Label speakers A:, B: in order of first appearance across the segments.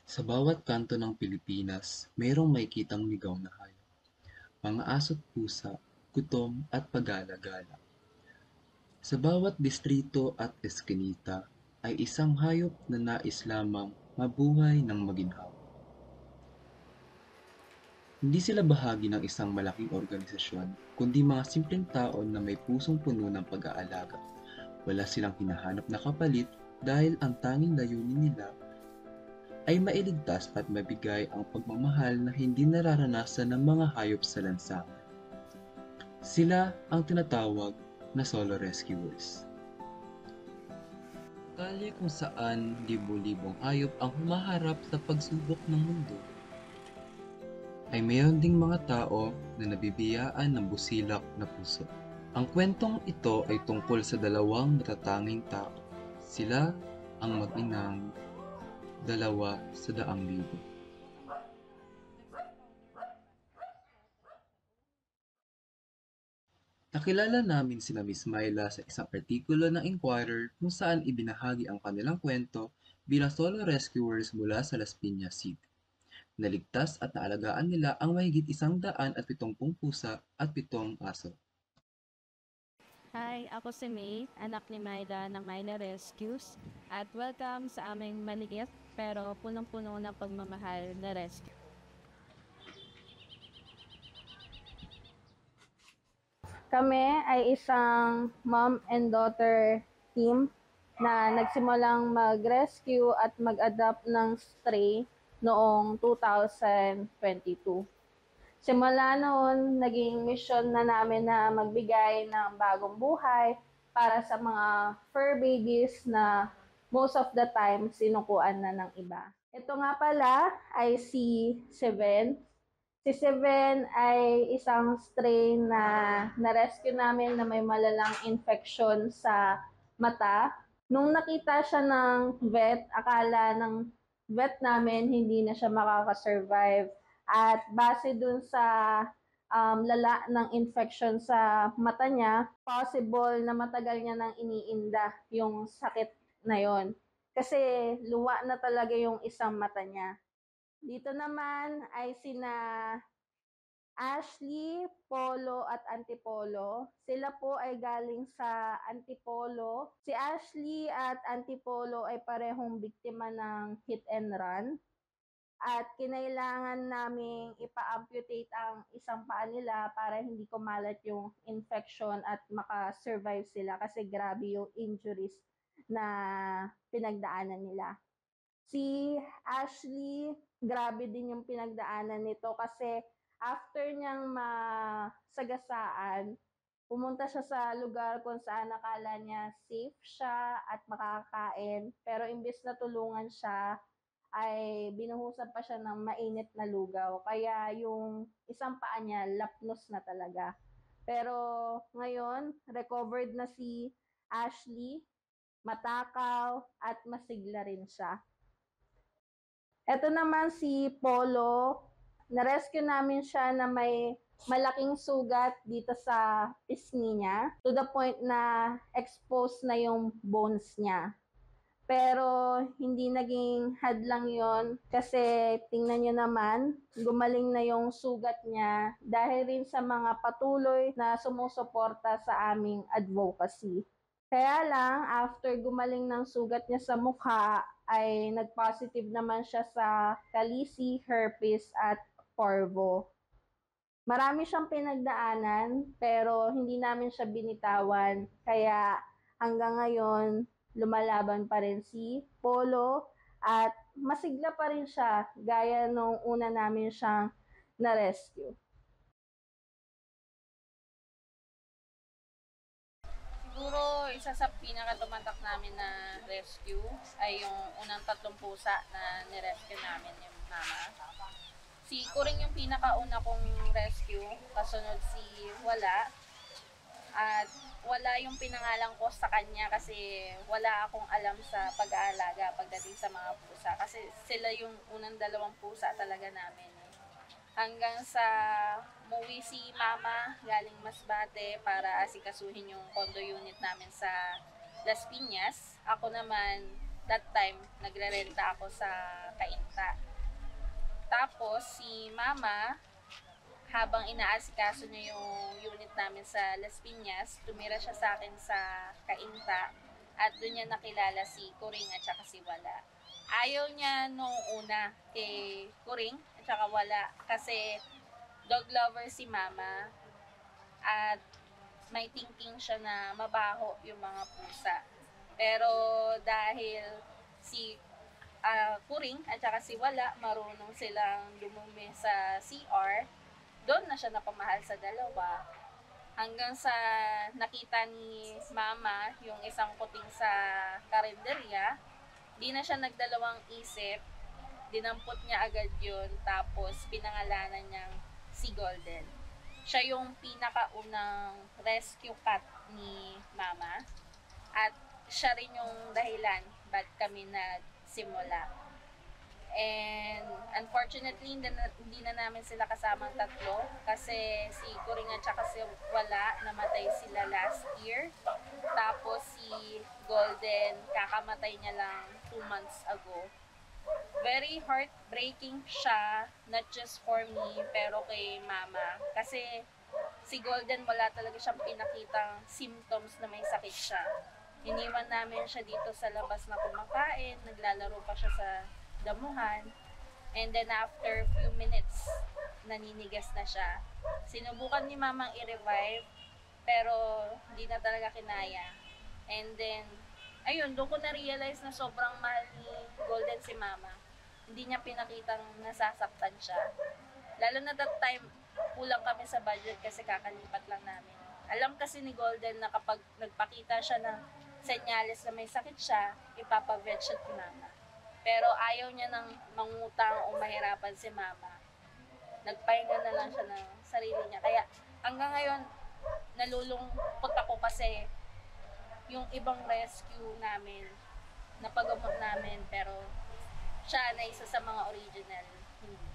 A: Sa bawat kanto ng Pilipinas, mayroong makikitang ligaw na hayop. Mga aso't pusa, gutom at pagala-gala. Sa bawat distrito at eskinita ay isang hayop na nais lamang mabuhay ng maginhawa. Hindi sila bahagi ng isang malaking organisasyon, kundi mga simpleng tao na may pusong puno ng pag-aalaga. Wala silang hinahanap na kapalit dahil ang tanging layunin nila ay mailigtas at mabigay ang pagmamahal na hindi nararanasan ng mga hayop sa lansangan. Sila ang tinatawag na solo rescuers. Kalye kung saan libo-libong hayop ang humaharap sa pagsubok ng mundo, ay mayroon ding mga tao na nabibiyaan ng busilak na puso. Ang kwentong ito ay tungkol sa dalawang natatanging tao. Sila ang mag-inang dalawa sa daang libo. Nakilala namin sina Miss Myla sa isang artikulo ng Inquirer kung saan ibinahagi ang kanilang kwento bilang solo rescuers mula sa Las Piñas City. Naligtas at naalagaan nila ang mahigit 170 pusa at 7 aso.
B: Hi, ako si May, anak ni Myla ng Myla Rescues. At welcome sa aming maliit pero punong-puno ng pagmamahal na rescue.
C: Kami ay isang mom and daughter team na nagsimulang mag-rescue at mag-adopt ng stray noong 2022. Simula noon, naging mission na namin na magbigay ng bagong buhay para sa mga fur babies na most of the time sinukuan na ng iba. Ito nga pala ay si Seven. Si Seven ay isang strain na na-rescue namin na may malalang infection sa mata. Nung nakita siya ng vet, akala ng vet namin hindi na siya makakasurvive. At base dun sa lala ng infection sa mata niya, possible na matagal niya nang iniinda yung sakit na yon. Kasi luwa na talaga yung isang mata niya. Dito naman ay sina Ashley, Polo at Antipolo. Sila po ay galing sa Antipolo. Si Ashley at Antipolo ay parehong biktima ng hit and run. At kinailangan naming ipa-amputate ang isang paa nila para hindi kumalat yung infection at makasurvive sila kasi grabe yung injuries na pinagdaanan nila. Si Ashley, grabe din yung pinagdaanan nito kasi after niyang masagasaan, pumunta siya sa lugar kung saan nakala niya safe siya at makakain. Pero imbes na tulungan siya, ay binuhusan pa siya ng mainit na lugaw. Kaya yung isang paa niya, lapnos na talaga. Pero ngayon, recovered na si Ashley, matakaw at masigla rin siya. Ito naman si Polo, na-rescue namin siya na may malaking sugat dito sa pisngi niya to the point na exposed na yung bones niya. Pero hindi naging hadlang yon kasi tingnan nyo naman, gumaling na yung sugat niya dahil rin sa mga patuloy na sumusuporta sa aming advocacy. Kaya lang, after gumaling ng sugat niya sa mukha, ay nag-positive naman siya sa kalisi, herpes at parvo. Marami siyang pinagdaanan pero hindi namin siya binitawan kaya hanggang ngayon lumalaban pa rin si Polo at masigla pa rin siya gaya nung una namin siyang na-rescue.
B: Siguro isa sa pinakatumatak namin na rescue ay yung unang 3 pusa na nirescue namin yung mama. Si Kuring yung pinakauna kong rescue, kasunod si Wala. At wala yung pinangalan ko sa kanya kasi wala akong alam sa pag-aalaga pagdating sa mga pusa. Kasi sila yung unang 2 pusa talaga namin. Hanggang sa muwi si mama galing Masbate para asikasuhin yung condo unit namin sa Las Piñas. Ako naman, that time, nagre-renta ako sa kainta. Tapos si mama, habang inaasikaso niya yung unit namin sa Las Piñas, tumira siya sa akin sa kainta at doon niya nakilala si Kuring at saka si Wala. Ayaw niya nung una kay Kuring at saka Wala kasi dog lover si mama at may thinking siya na mabaho yung mga pusa. Pero dahil si Kuring at saka si Wala, marunong silang lumumi sa CR, doon na siya napamahal sa dalawa. Hanggang sa nakita ni mama yung isang kuting sa karinderya, di na siya nagdalawang isip, dinampot niya agad yun, tapos pinangalanan niyang si Golden. Siya yung pinakaunang rescue cat ni mama at siya rin yung dahilan ba't kami nagsimula. And unfortunately, hindi na namin sila kasamang tatlo kasi si Kuring at saka si Wala, namatay sila last year. Tapos si Golden, kakamatay niya lang 2 months ago. Very heartbreaking siya, not just for me, pero kay mama. Kasi si Golden, wala talaga siyang pinakitang symptoms na may sakit siya. Iniwan namin siya dito sa labas na kumakain, naglalaro pa siya sa damuhan, and then after few minutes, naninigas na siya. Sinubukan ni mamang i-revive, pero hindi na talaga kinaya. And then, ayun, doon ko na-realize na sobrang mahal ni Golden si mama. Hindi niya pinakitang nasasaktan siya. Lalo na that time, kulang kami sa budget kasi kakalipat lang namin. Alam kasi ni Golden na kapag nagpakita siya ng senyales na may sakit siya, ipapa-vet siya ni mama. Pero ayaw niya nang mangutang o mahirapan si mama. Nagpahinga na lang siya ng sarili niya. Kaya hanggang ngayon, nalulungkot ako kasi yung ibang rescue namin, napagamot namin, pero siya na isa sa mga original. Hindi.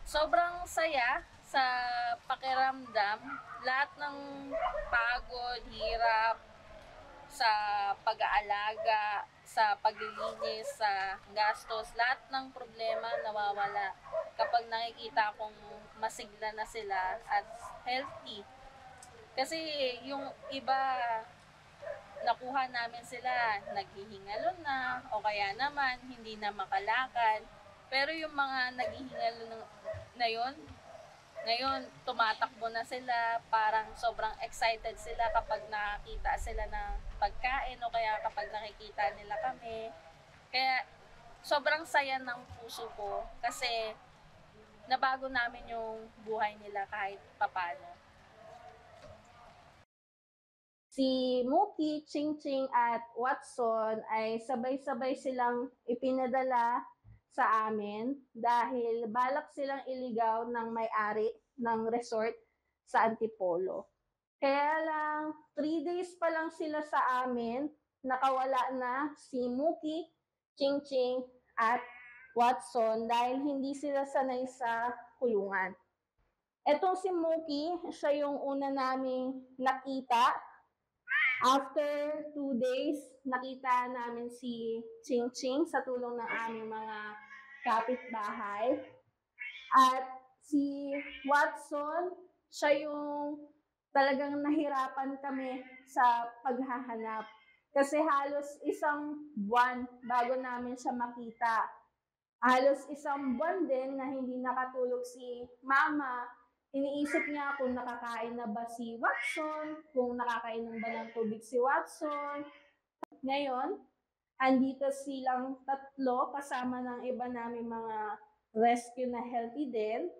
B: Sobrang saya sa pakiramdam. Lahat ng pagod, hirap, sa pag-aalaga, sa paglilinis, sa gastos, lahat ng problema nawawala kapag nakikita kong masigla na sila at healthy. Kasi yung iba, nakuha namin sila, naghihingalo na, o kaya naman, hindi na makalakad. Pero yung mga naghihingalo na yun, ngayon, tumatakbo na sila, parang sobrang excited sila kapag nakakita sila ng pagkain o kaya kapag nakikita nila kami. Kaya, sobrang saya ng puso ko kasi nabago namin yung buhay nila kahit papano.
C: Si Mookie, Ching Ching at Watson ay sabay-sabay silang ipinadala sa amin dahil balak silang iligaw ng may-ari ng resort sa Antipolo. Kaya lang, 3 days pa lang sila sa amin, nakawala na si Mookie, Ching Ching at Watson dahil hindi sila sanay sa kulungan. Etong si Mookie, siya yung una naming nakita. After 2 days, nakita namin si Ching Ching sa tulong ng aming mga kapitbahay. At si Watson, siya yung talagang nahirapan kami sa paghahanap. Kasi halos 1 buwan bago namin siya makita. Halos 1 buwan din na hindi nakatulog si mama. Iniisip niya kung nakakain na ba si Watson, kung nakakainom ba ng tubig si Watson. Ngayon, andito silang 3 kasama ng iba namin mga rescue na healthy din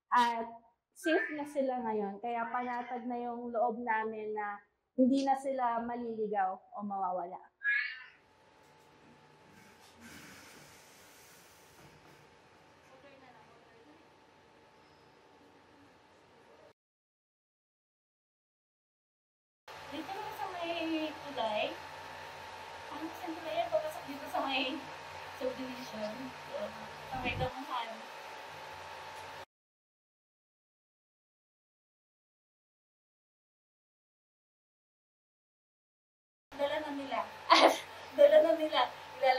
C: at safe na sila ngayon. Kaya panatag na yung loob namin na hindi na sila maliligaw o mawawala.
B: Dito naman sa may kulay, ano saan ba yan? Papasok dito sa may subdivision. Sa may damuhan.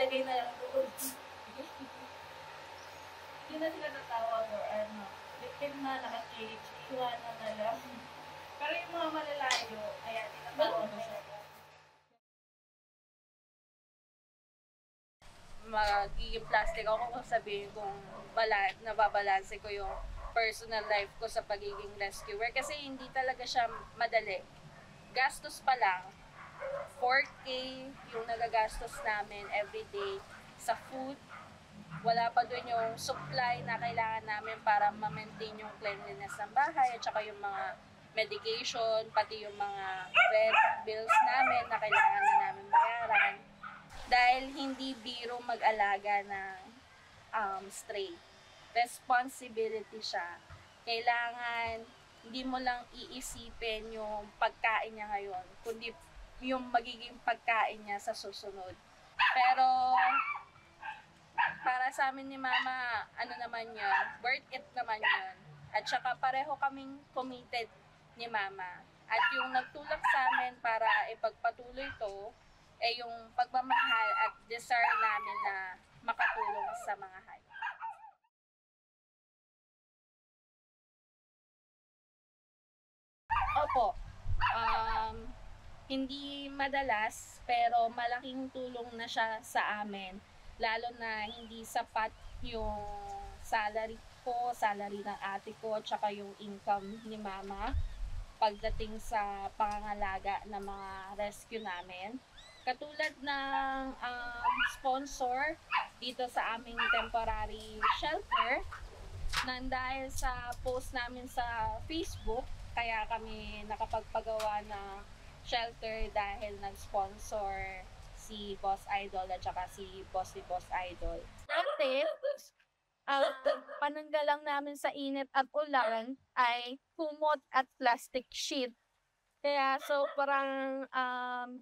B: ilalagay na lang doon. Hindi na sila tatawag or ano. Victim na, naka-cage, iwanan na lang. Pero yung mga malalayo, ayan, tinatawag na siya. Magiging plastic ako kung sabihin kung nababalanse ko yung personal life ko sa pagiging rescuer kasi hindi talaga siya madali. Gastos pa lang, 4K yung nagagastos namin everyday sa food. Wala pa dun yung supply na kailangan namin para ma-maintain yung cleanliness ng bahay at saka yung mga medication, pati yung mga rent bills namin na kailangan na namin bayaran. Dahil hindi biro mag-alaga ng stray. Responsibility siya. Kailangan hindi mo lang iisipin yung pagkain niya ngayon, kundi yung magiging pagkain niya sa susunod. Pero para sa amin ni Mama, ano naman yun, worth it naman yun. At saka pareho kaming committed ni Mama. At yung nagtulak sa amin para ipagpatuloy to, yung pagmamahal at desire namin na makatulong sa mga hayop. Opo, hindi madalas pero malaking tulong na siya sa amin. Lalo na hindi sapat yung salary ko, salary ng ate ko, tsaka yung income ni Mama pagdating sa pangangalaga ng mga rescue namin. Katulad ng sponsor dito sa aming temporary shelter, nang dahil sa post namin sa Facebook, kaya kami nakapagpagawa ng shelter dahil nag-sponsor si Boss Idol at saka si Boss Idol. Dati, ang pananggalang namin sa init at ulan ay kumot at plastic sheet. Kaya parang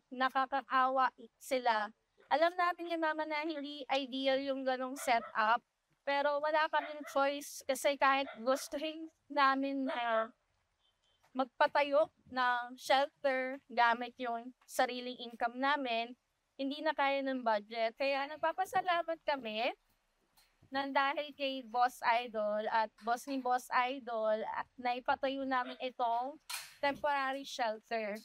B: nakakaawa sila. Alam natin yung Mama na hindi ideal yung ganong setup. Pero wala kaming choice kasi kahit gustuhin namin na magpatayo ng shelter gamit yung sariling income namin, hindi na kaya ng budget. Kaya nagpapasalamat kami nang dahil kay Boss Idol at boss ni Boss Idol na ipatayo namin itong temporary shelter.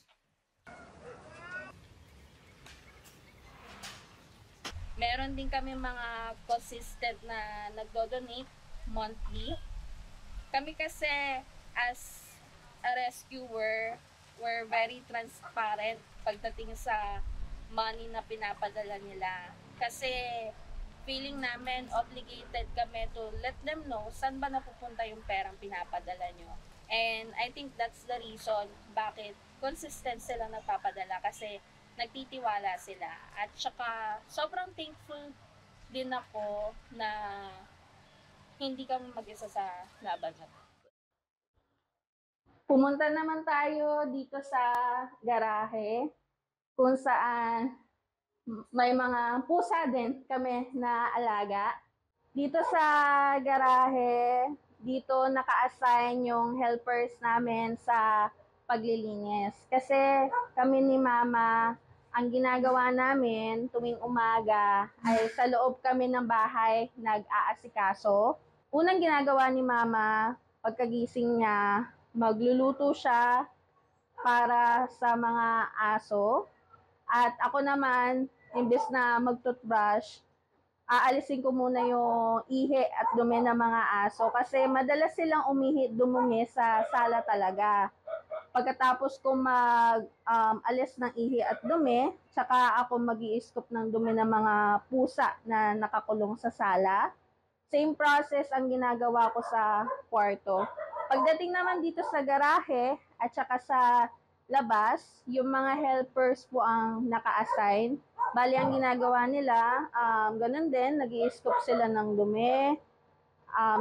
B: Meron din kami mga consistent na nagdo-donate monthly. Kami kasi as a rescuer, we're very transparent pagdating sa money na pinapadala nila. Kasi feeling namin obligated kami to let them know saan ba napupunta yung perang pinapadala nyo. And I think that's the reason bakit consistent sila nagpapadala kasi nagtitiwala sila. At saka sobrang thankful din ako na hindi kami mag-isa sa laban na to.
C: Pumunta naman tayo dito sa garahe kung saan may mga pusa din kami na alaga. Dito sa garahe, dito naka-assign yung helpers namin sa paglilinis. Kasi kami ni Mama, ang ginagawa namin tuwing umaga ay sa loob kami ng bahay nag-aasikaso. Unang ginagawa ni Mama, pagkagising niya, magluluto siya para sa mga aso. At ako naman, imbes na mag-toothbrush, aalisin ko muna yung ihi at dumi ng mga aso kasi madalas silang dumumi sa sala talaga. Pagkatapos ko alis ng ihi at dumi, saka ako mag-i-scoop ng dumi ng mga pusa na nakakulong sa sala. Same process ang ginagawa ko sa kwarto. Pagdating naman dito sa garahe at saka sa labas, yung mga helpers po ang naka-assign. Bali, ang ginagawa nila, ganun din, nag-i-scoop sila ng dumi,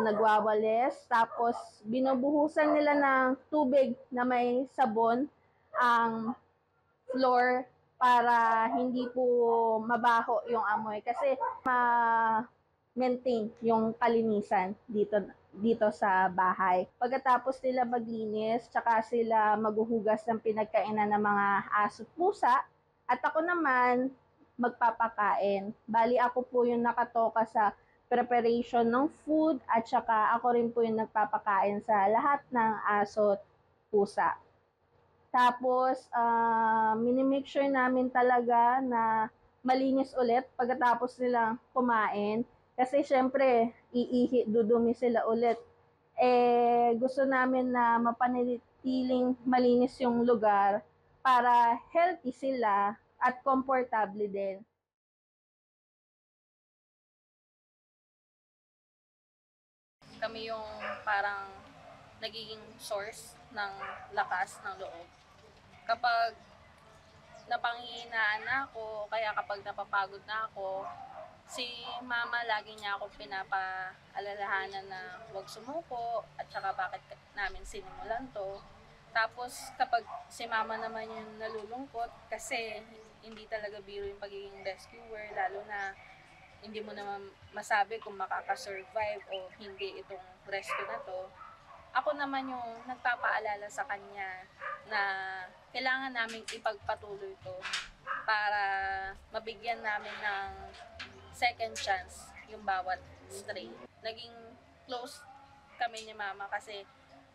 C: nagwawalis, tapos binubuhusan nila ng tubig na may sabon ang floor para hindi po mabaho yung amoy. Kasi maintain yung kalinisan dito sa bahay. Pagkatapos nila maglinis, tsaka sila maghuhugas ng pinagkainan ng mga aso pusa. At ako naman, magpapakain. Bali ako po yung nakatoka sa preparation ng food at saka ako rin po yung nagpapakain sa lahat ng aso at pusa. Tapos, minimake sure namin talaga na malinis ulit pagkatapos nilang kumain. Kasi syempre, dudumi sila ulit. Gusto namin na mapanatiling malinis yung lugar para healthy sila at komportable din.
B: Kami yung parang nagiging source ng lakas ng loob. Kapag napanghihinaan na ako, kaya kapag napapagod na ako, si mama lagi niya ako pinapaalalahanan na huwag sumuko at saka bakit namin sinimulan to. Tapos kapag si mama naman yung nalulungkot kasi hindi talaga biro yung pagiging rescuer, lalo na hindi mo naman masabi kung makakasurvive o hindi itong rescue na to. Ako naman yung nagpapaalala sa kanya na kailangan naming ipagpatuloy to para mabigyan namin ng second chance yung bawat stray. Naging close kami ni mama kasi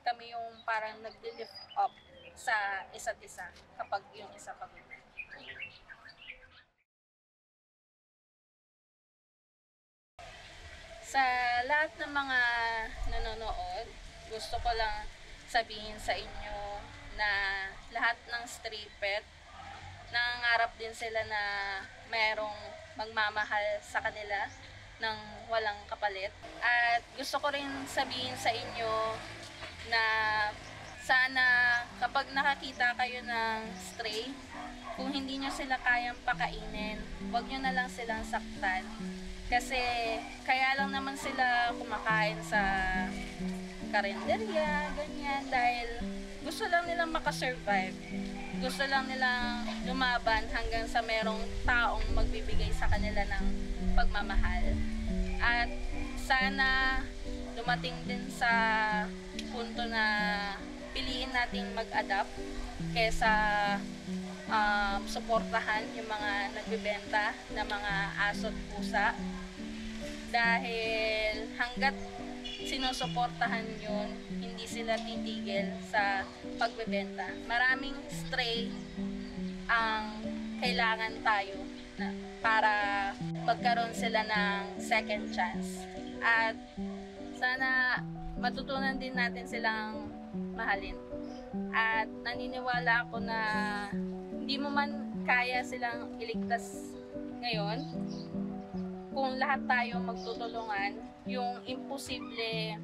B: kami yung parang nag-lift up sa isa't isa kapag yung isa pagod. Sa lahat ng mga nanonood, gusto ko lang sabihin sa inyo na lahat ng stray pet, nangangarap din sila na merong magmamahal sa kanila ng walang kapalit. At gusto ko rin sabihin sa inyo na sana kapag nakakita kayo ng stray, kung hindi nyo sila kayang pakainin, huwag nyo na lang silang saktan. Kasi kaya lang naman sila kumakain sa karinderya, ganyan, dahil gusto lang nilang makasurvive. Gusto lang nilang lumaban hanggang sa merong taong magbibigay sa kanila ng pagmamahal. At sana dumating din sa punto na piliin nating mag-adapt kesa suportahan yung mga nagbebenta na mga aso at pusa, dahil hanggat sinusuportahan yun, hindi sila titigil sa pagbebenta. Maraming stray ang kailangan tayo na para magkaroon sila ng second chance. At sana matutunan din natin silang mahalin. At naniniwala ako na hindi mo man kaya silang iligtas ngayon, kung lahat tayo magtutulungan, yung imposible,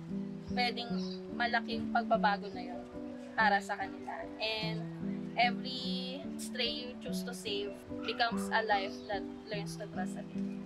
B: pwedeng malaking pagbabago na yun para sa kanila. And every stray you choose to save becomes a life that learns to trust again.